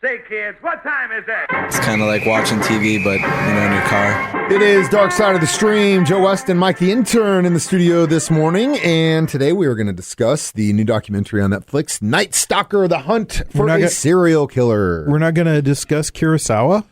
Say, kids, what time is it? It's kind of like watching TV, but, in your car. It is Dark Side of the Stream. Joe Westen, Mike the Intern in the studio this morning. And today we are going to discuss the new documentary on Netflix, Night Stalker, The Hunt for a Serial Killer. We're not going to discuss Kurosawa?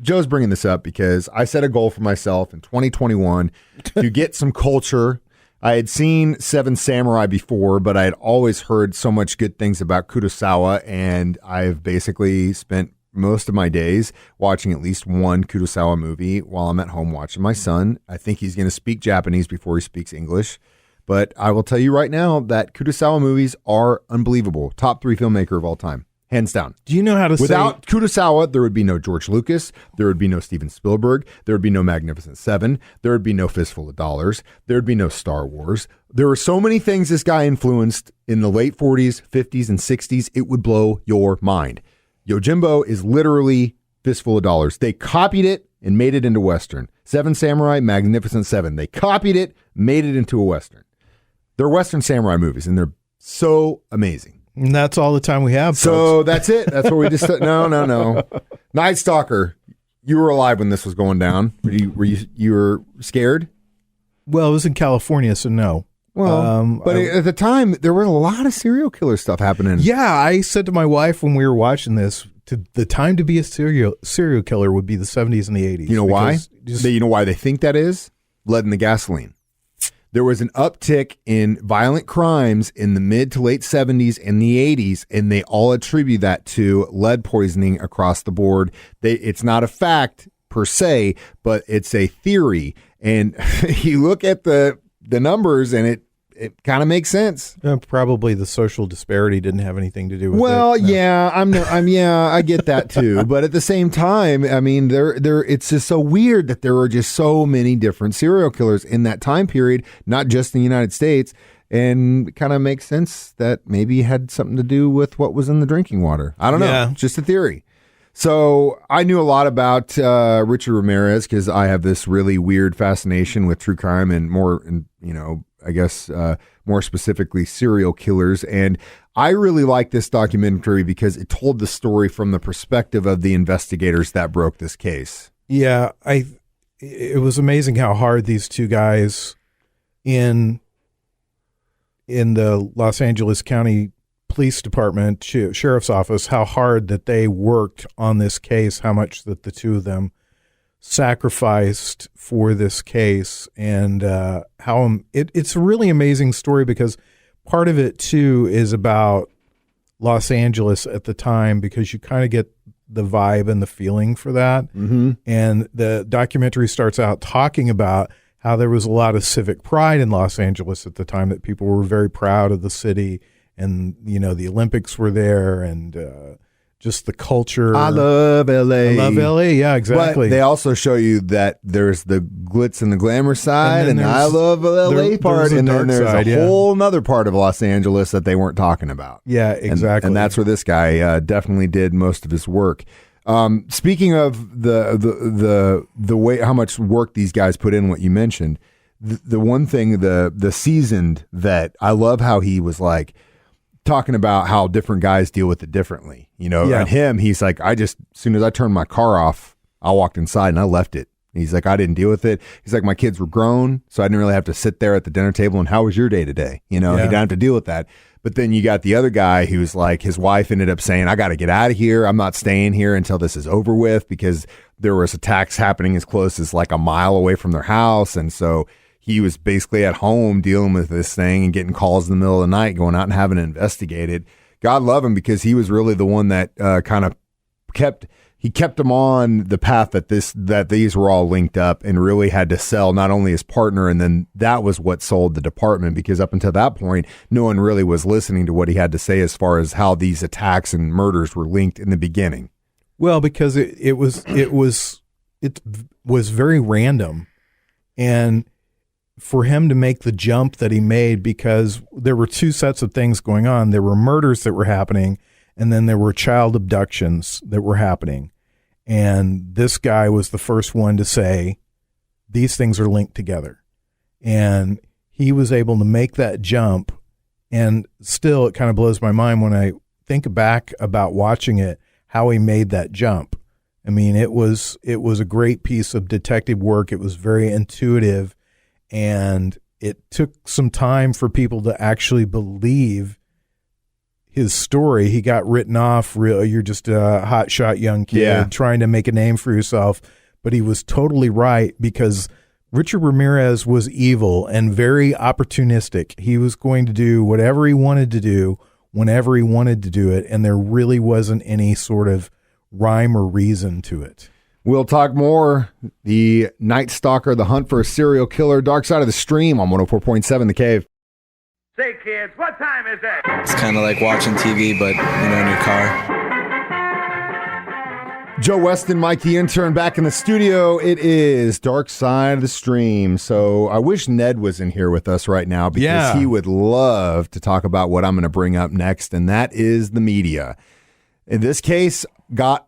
Joe's bringing this up because I set a goal for myself in 2021 to get some culture. I had seen Seven Samurai before, but I had always heard so much good things about Kurosawa, and I've basically spent most of my days watching at least one Kurosawa movie while I'm at home watching my son. I think he's going to speak Japanese before he speaks English, but I will tell you right now that Kurosawa movies are unbelievable. Top 3 filmmaker of all time. Hands down. Do you know how to Without Kurosawa, there would be no George Lucas. There would be no Steven Spielberg. There would be no Magnificent Seven. There would be no Fistful of Dollars. There would be no Star Wars. There were so many things this guy influenced in the late 40s, 50s, and 60s. It would blow your mind. Yojimbo is literally Fistful of Dollars. They copied it and made it into Western. Seven Samurai, Magnificent Seven. They copied it, made it into a Western. They're Western samurai movies, and they're so amazing. And that's all the time we have. So folks. that's it. That's what we just no. Night Stalker. You were alive when this was going down. You were scared? Well, it was in California, so no. Well, but at the time there was a lot of serial killer stuff happening. Yeah, I said to my wife when we were watching this, the time to be a serial killer would be the 70s and the 80s. You know why? You know why they think that is? Lead in the gasoline. There was an uptick in violent crimes in the mid to late 70s and the 80s, and they all attribute that to lead poisoning across the board. It's not a fact per se, but it's a theory. And you look at the numbers, and it kind of makes sense. Probably the social disparity didn't have anything to do with it. Well, no. Yeah, I get that too. But at the same time, I mean, it's just so weird that there were just so many different serial killers in that time period, not just in the United States. And it kind of makes sense that maybe it had something to do with what was in the drinking water. I don't know. Yeah. It's just a theory. So I knew a lot about Richard Ramirez because I have this really weird fascination with true crime and more, I guess more specifically serial killers. And I really like this documentary because it told the story from the perspective of the investigators that broke this case. Yeah, it was amazing how hard these two guys in the Los Angeles County Police Department, Sheriff's Office, how hard that they worked on this case, how much that the two of them sacrificed for this case, and how it's a really amazing story because part of it too is about Los Angeles at the time, because you kind of get the vibe and the feeling for that. Mm-hmm. And the documentary starts out talking about how there was a lot of civic pride in Los Angeles at the time, that people were very proud of the city, and the Olympics were there, and just the culture. I love L.A. I love L.A., yeah, exactly. But they also show you that there's the glitz and the glamour side, and I love L.A. part, and then there's a whole nother part of Los Angeles that they weren't talking about. Yeah, exactly. And that's where this guy definitely did most of his work. Speaking of the way, how much work these guys put in, what you mentioned, the one thing, the seasoned vet, I love how he was like, talking about how different guys deal with it differently, And him, he's like, as soon as I turned my car off, I walked inside and I left it. He's like, I didn't deal with it. He's like, my kids were grown, so I didn't really have to sit there at the dinner table and how was your day today? He didn't have to deal with that. But then you got the other guy who's like, his wife ended up saying, I got to get out of here. I'm not staying here until this is over with, because there was attacks happening as close as like a mile away from their house. And so he was basically at home dealing with this thing and getting calls in the middle of the night, going out and having it investigated. God love him, because he was really the one that kind of kept him on the path that these were all linked up, and really had to sell not only his partner, and then that was what sold the department, because up until that point, no one really was listening to what he had to say as far as how these attacks and murders were linked in the beginning. Well, because it was very random, and for him to make the jump that he made, because there were two sets of things going on. There were murders that were happening, and then there were child abductions that were happening. And this guy was the first one to say, these things are linked together. And he was able to make that jump And still, it kind of blows my mind when I think back about watching it, how he made that jump. I mean, it was a great piece of detective work. It was very intuitive, and it took some time for people to actually believe his story. He got written off. You're just a hotshot young kid trying to make a name for yourself. But he was totally right, because Richard Ramirez was evil and very opportunistic. He was going to do whatever he wanted to do whenever he wanted to do it, and there really wasn't any sort of rhyme or reason to it. We'll talk more. The Night Stalker, the hunt for a serial killer, Dark Side of the Stream on 104.7 The Cave. Say, kids, what time is it? It's kind of like watching TV, but, in your car. Joe Westen, Mike the Intern, back in the studio. It is Dark Side of the Stream. So I wish Ned was in here with us right now, because he would love to talk about what I'm going to bring up next, and that is the media. In this case, got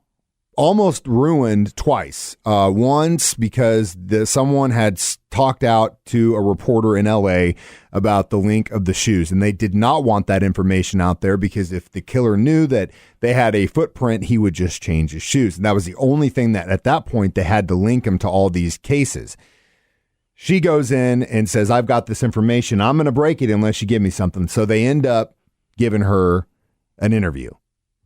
almost ruined twice. Once because someone had talked out to a reporter in LA about the link of the shoes, and they did not want that information out there, because if the killer knew that they had a footprint, he would just change his shoes. And that was the only thing that at that point they had to link him to all these cases. She goes in and says, I've got this information. I'm going to break it unless you give me something. So they end up giving her an interview.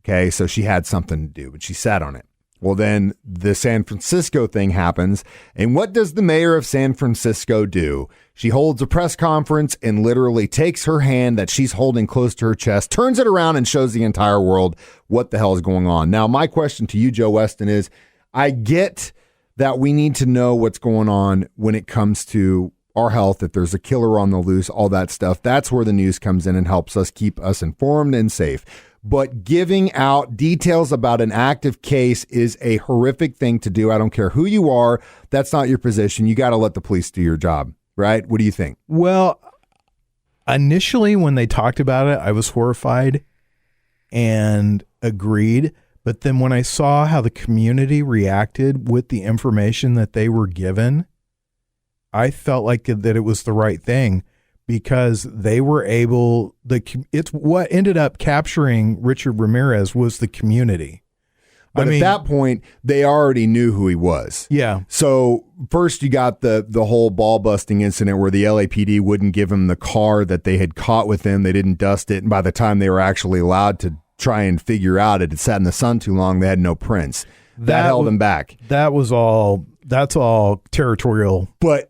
Okay, so she had something to do, but she sat on it. Well, then the San Francisco thing happens, and what does the mayor of San Francisco do? She holds a press conference and literally takes her hand that she's holding close to her chest, turns it around, and shows the entire world what the hell is going on. Now, my question to you, Joe Weston, is I get that we need to know what's going on when it comes to our health, if there's a killer on the loose, all that stuff. That's where the news comes in and helps us keep us informed and safe. But giving out details about an active case is a horrific thing to do. I don't care who you are. That's not your position. You got to let the police do your job, right? What do you think? Well, initially when they talked about it, I was horrified and agreed. But then when I saw how the community reacted with the information that they were given, I felt like that it was the right thing. Because they were able, it's what ended up capturing Richard Ramirez was the community. But at that point, they already knew who he was. Yeah. So first you got the whole ball busting incident where the LAPD wouldn't give him the car that they had caught with him. They didn't dust it. And by the time they were actually allowed to try and figure out it had sat in the sun too long, they had no prints. That held him back. That's all territorial. But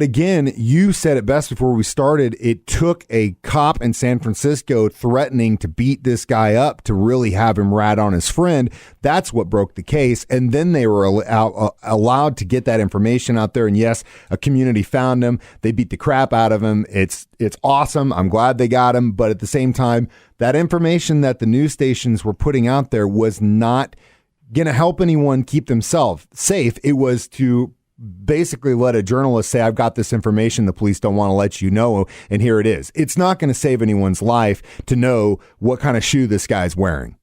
again, you said it best before we started. It took a cop in San Francisco threatening to beat this guy up to really have him rat on his friend. That's what broke the case. And then they were allowed to get that information out there. And yes, a community found him. They beat the crap out of him. It's awesome. I'm glad they got him. But at the same time, that information that the news stations were putting out there was not going to help anyone keep themselves safe. It was to basically let a journalist say, I've got this information the police don't want to let you know, and here it is. It's not going to save anyone's life to know what kind of shoe this guy's wearing.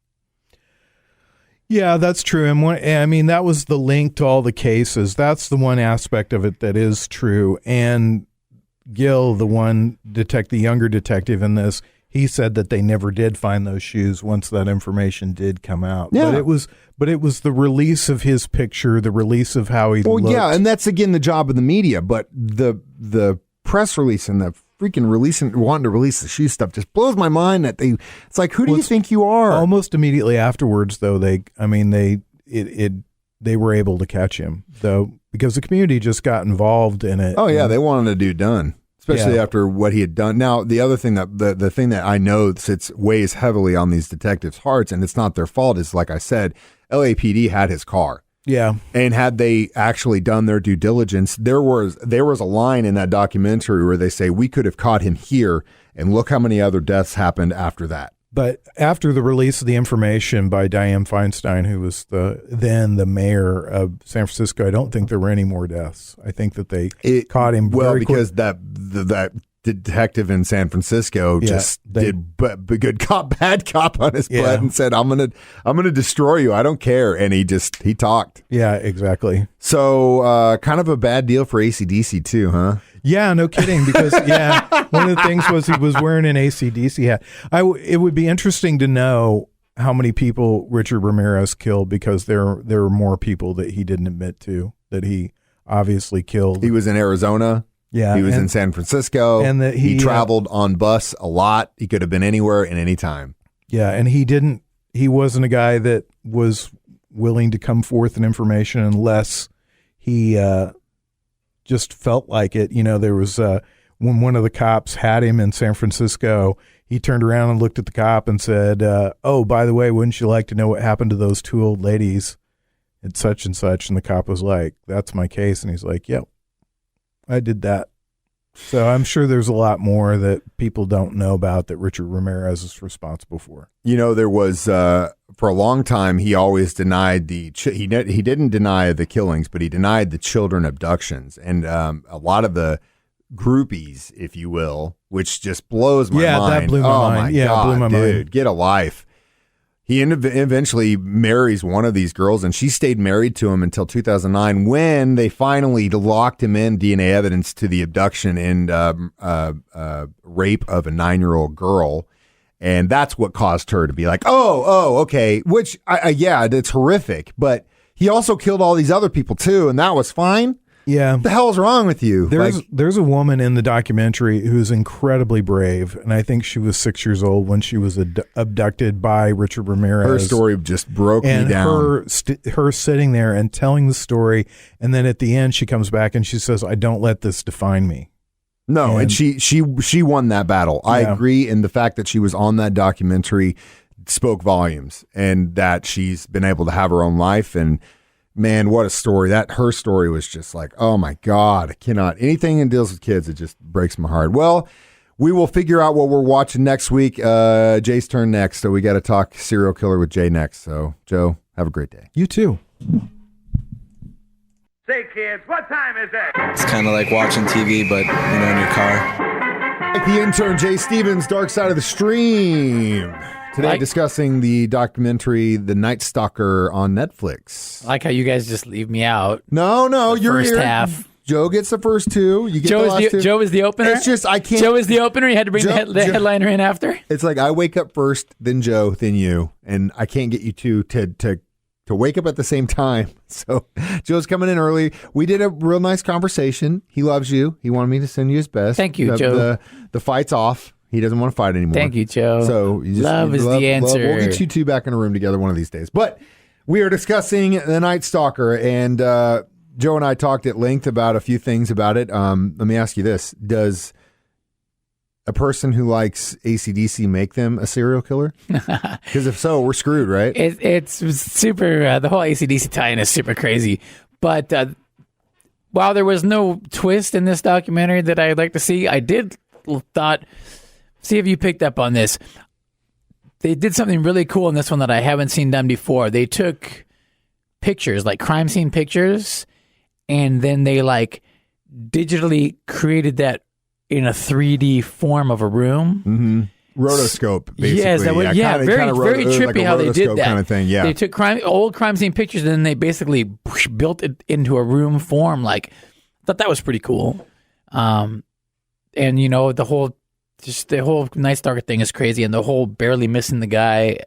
Yeah, that's true. And that was the link to all the cases. That's the one aspect of it that is true. And Gil, the younger detective in this, he said that they never did find those shoes once that information did come out. Yeah. But it was the release of his picture, the release of how he looked. Well, yeah, and that's again the job of the media. But the press release and the freaking wanting to release the shoe stuff just blows my mind. It's like, who do you think you are? Almost immediately afterwards, though, they were able to catch him, though, because the community just got involved in it. Oh yeah, they wanted a dude done. Especially after what he had done. Now, the other thing the thing that I know weighs heavily on these detectives' hearts, and it's not their fault, is like I said, LAPD had his car. Yeah. And had they actually done their due diligence, there was a line in that documentary where they say, we could have caught him here, and look how many other deaths happened after that. But after the release of the information by Dianne Feinstein, who was then the mayor of San Francisco, I don't think there were any more deaths. I think that they caught him. Well, because that detective in San Francisco did good cop, bad cop on his butt and said, I'm gonna destroy you. I don't care. And he talked. Yeah, exactly. So kind of a bad deal for AC/DC too, huh? Yeah, no kidding. Because one of the things was he was wearing an AC/DC hat. It would be interesting to know how many people Richard Ramirez killed, because there were more people that he didn't admit to that he obviously killed. He was in Arizona. Yeah, he was in San Francisco, and that he traveled on bus a lot. He could have been anywhere and any time. Yeah, and he wasn't a guy that was willing to come forth in information unless he just felt like it. You know, there was when one of the cops had him in San Francisco, he turned around and looked at the cop and said, "Oh, by the way, wouldn't you like to know what happened to those two old ladies at such and such?" And the cop was like, "That's my case." And he's like, "Yep, I did that." So I'm sure there's a lot more that people don't know about that Richard Ramirez is responsible for. You know, there was for a long time he always denied he didn't deny the killings, but he denied the children abductions, and a lot of the groupies, if you will, which just blows my mind. Yeah, that blew my mind. My yeah, God, blew my dude, mind. Get a life. He eventually marries one of these girls, and she stayed married to him until 2009, when they finally locked him in DNA evidence to the abduction and rape of a 9-year-old girl. And that's what caused her to be like, oh, okay. Which, yeah, it's horrific. But he also killed all these other people, too, and that was fine. Yeah. What the hell is wrong with you? There's a woman in the documentary who's incredibly brave, and I think she was 6 years old when she was abducted by Richard Ramirez. Her story just broke me down. Her sitting there and telling the story, and then at the end she comes back and she says, "I don't let this define me." No, and she won that battle. I agree, and the fact that she was on that documentary spoke volumes, and that she's been able to have her own life. And man, what a story. Her story was just like, oh my God, I cannot. Anything that deals with kids, it just breaks my heart. Well, we will figure out what we're watching next week. Jay's turn next, so we got to talk serial killer with Jay next. So, Joe, have a great day. You too. Say, kids, what time is it? It's kind of like watching TV, but, in your car. The intern, Jay Stevens, Dark Side of the Stream. Today discussing the documentary The Night Stalker on Netflix. I like how you guys just leave me out. No, you're first here. Half. Joe gets the first two. You get the last two. Joe is the opener? It's just, I can't. Joe is the opener? You had to bring the headliner in after? It's like I wake up first, then Joe, then you. And I can't get you two to wake up at the same time. So Joe's coming in early. We did a real nice conversation. He loves you. He wanted me to send you his best. Thank you, Joe. The fight's off. He doesn't want to fight anymore. Thank you, Joe. So love is the answer. We'll get you two back in a room together one of these days. But we are discussing The Night Stalker, and Joe and I talked at length about a few things about it. Let me ask you this. Does a person who likes AC/DC make them a serial killer? Because if so, we're screwed, right? It's super, the whole AC/DC tie-in is super crazy. But while there was no twist in this documentary that I'd like to see, I did see if you picked up on this. They did something really cool in this one that I haven't seen done before. They took pictures, like crime scene pictures, and then they digitally created that in a 3D form of a room. Mm-hmm. Rotoscope, basically. Yes, very trippy like how they did that. Kind of thing, yeah. They took old crime scene pictures, and then they basically built it into a room form. I thought that was pretty cool. And the whole Night Stalker thing is crazy, and the whole barely missing the guy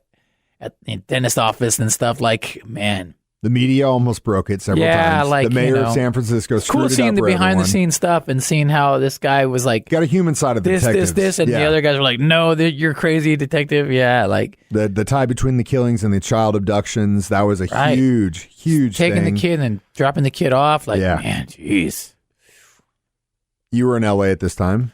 at the dentist office and stuff. Man, the media almost broke it several times. The mayor of San Francisco screwed it up. Cool seeing the behind the scenes stuff and seeing how this guy was got a human side of the detectives. This, and the other guys were like, "No, you're crazy, detective." Yeah, the tie between the killings and the child abductions. That was a huge taking thing. the kid and dropping the kid off. Man, jeez. You were in LA at this time,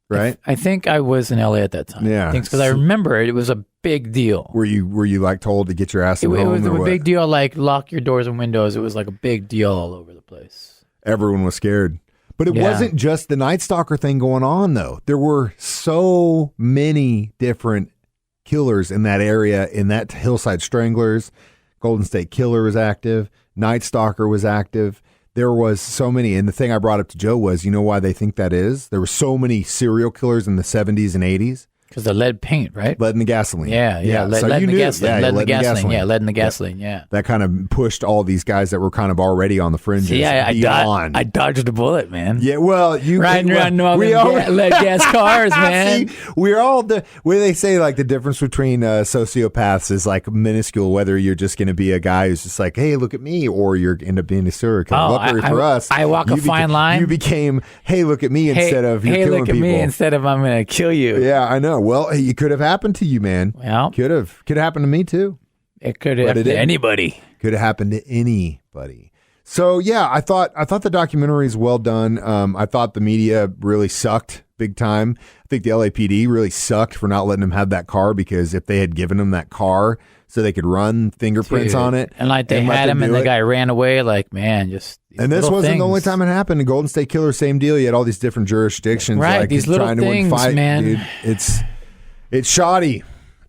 right? I think I was in LA at that time. Yeah, because I remember it was a big deal. Were you told to get your ass home? It was a big deal. Lock your doors and windows. It was a big deal all over the place. Everyone was scared, but it wasn't just the Night Stalker thing going on though. There were so many different killers in that area. In that Hillside Stranglers, Golden State Killer was active. Night Stalker was active. there was so many. And the thing I brought up to Joe was, you know why they think that is? There were so many serial killers in the 70s and 80s. Because the lead paint, right? Lead in the gasoline. Yeah. Lead in the gasoline. Lead in the gasoline. Yeah, lead in the gasoline. Yeah. That kind of pushed all these guys that were kind of already on the fringes. Yeah, I dodged a bullet, man. Yeah, well, you riding around lead gas cars, man. See, we're all where they say like the difference between sociopaths is like minuscule. Whether you're just going to be a guy who's just like, hey, look at me, or you're end up being a serial killer. Luckily for us, I walk a fine line. You became, hey, look at me instead of you're killing people. Hey, look at me instead of I'm going to kill you. Yeah, I know. Well, it could have happened to you, man. Well, could have happened to me too. It could have happened to anybody. Could have happened to anybody. So yeah, I thought the documentary is well done. I thought the media really sucked big time. I think the LAPD really sucked for not letting him have that car, because if they had given him that car so they could run fingerprints on it, and like they had him and the guy ran away, like, man, just. And this wasn't the only time it happened. The Golden State Killer, same deal. You had all these different jurisdictions, right? Like these little trying things, to win fight, man. Dude, it's shoddy.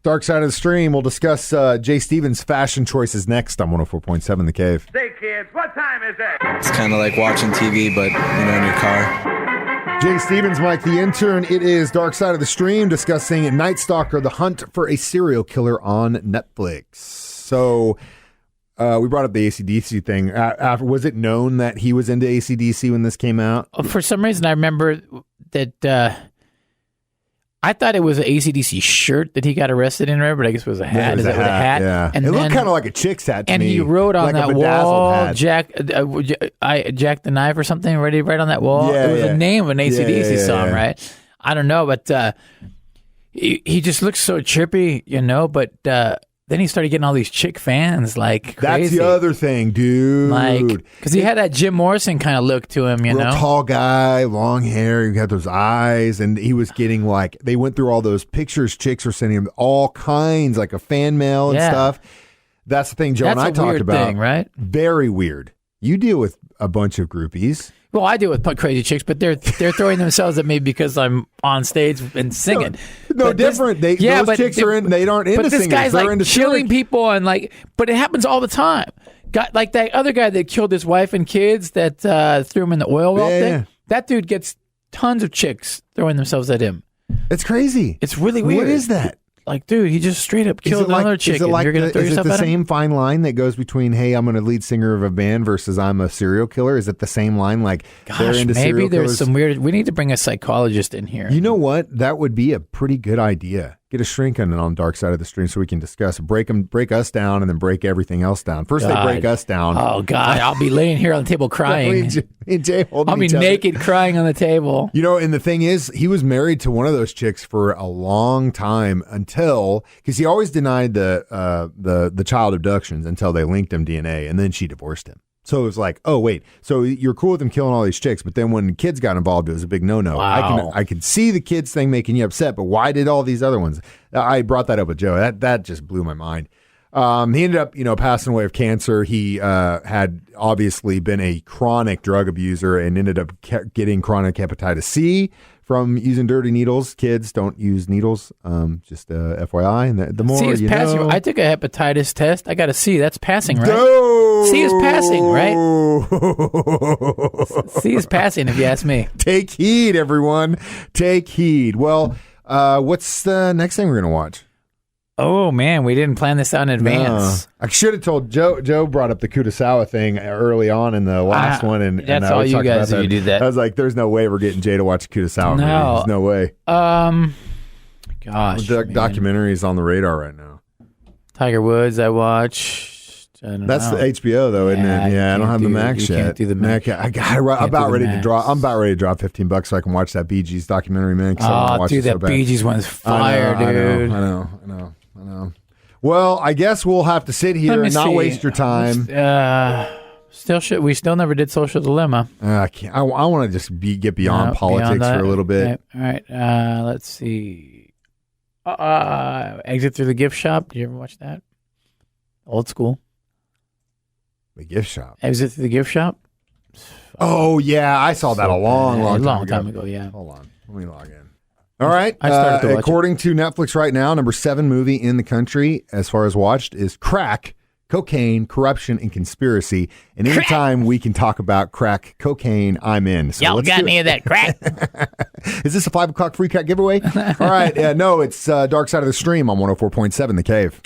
Dark Side of the Stream. We'll discuss Jay Stevens' fashion choices next on 104.7 The Cave. Say, kids, what time is it? It's kind of like watching TV, but, in your car. Jay Stevens, Mike the Intern. It is Dark Side of the Stream discussing Night Stalker, The Hunt for a Serial Killer on Netflix. So we brought up the AC/DC thing. Was it known that he was into AC/DC when this came out? For some reason, I remember that I thought it was an AC/DC shirt that he got arrested in, right? But I guess it was a hat. It was a hat? Yeah. And it looked kind of like a chick's hat to and me. And he wrote on like that wall, Jack the Knife or something, right on that wall. Yeah, it was a name of an AC/DC song, right? I don't know, but he just looks so trippy, but then he started getting all these chick fans, like crazy. That's the other thing, dude. Like, because he had that Jim Morrison kind of look to him, Real tall guy, long hair, he had those eyes, and he was getting like, they went through all those pictures chicks were sending him, all kinds, like a fan mail and stuff. That's the thing Joe and I talked about. Thing, right? Very weird. You deal with a bunch of groupies. Well, I deal with crazy chicks, but they're throwing themselves at me because I'm on stage and singing. No, different. Those chicks are in. They aren't into but this singing. guy's They're like into killing people and like. But it happens all the time. Got like that other guy that killed his wife and kids that threw him in the oil well thing. Yeah. That dude gets tons of chicks throwing themselves at him. It's crazy. It's really weird. What is that? Like, dude, he just straight up killed another chick. And you're going to throw yourself at him? Is it the same fine line that goes between, hey, I'm a lead singer of a band versus I'm a serial killer? Is it the same line? Like, they're into serial maybe there's killers? some weird. We need to bring a psychologist in here. You know what? That would be a pretty good idea. Get a shrink on Dark Side of the Stream so we can discuss. Break us down and then break everything else down. First, they break us down. Oh, God. I'll be laying here on the table crying. I'll be naked crying on the table. And the thing is, he was married to one of those chicks for a long time because he always denied the child abductions until they linked him DNA, and then she divorced him. So it was like, oh, wait, so you're cool with him killing all these chicks, but then when kids got involved, it was a big no-no. Wow. I could see the kids thing making you upset, but why did all these other ones? I brought that up with Joe. That just blew my mind. He ended up, passing away of cancer. He had obviously been a chronic drug abuser and ended up getting chronic hepatitis C from using dirty needles. Kids, don't use needles. Just FYI. And the more C is you passing. know. I took a hepatitis test. I got a C. That's passing, right? No! C is passing, right? C is passing, if you ask me. Take heed, everyone. Take heed. Well, what's the next thing we're going to watch? Oh, man, we didn't plan this out in advance. I should have told Joe. Joe brought up the Kurosawa thing early on in the last one. And that's I all was you talking guys about do. You do that. I was like, there's no way we're getting Jay to watch a Kurosawa movie. There's no way. Gosh. Documentaries on the radar right now. Tiger Woods, I watch. That's the HBO though, isn't it? Yeah, I don't have the Max yet. Can't do the Max. I'm about ready to drop $15 so I can watch that Bee Gees documentary, man. Oh, dude, that Bee Gees one's fire, dude. I know. Well, I guess we'll have to sit here and not waste your time. We still never did Social Dilemma. I can't. I want to just get beyond politics for a little bit. Okay. All right. Let's see. Exit Through the Gift Shop. Did you ever watch that? Old school. The gift shop. Exit Through the Gift Shop. Oh yeah, I saw that a long time ago. Yeah. Hold on, let me log in. All right. I started to watch according to Netflix right now, number 7 movie in the country as far as watched is Crack: cocaine, corruption, and conspiracy. And anytime we can talk about crack cocaine, I'm in. So Y'all let's got do any it. of that crack? Is this a 5 o'clock free crack giveaway? All right. No, it's Dark Side of the Stream on 104.7 The Cave.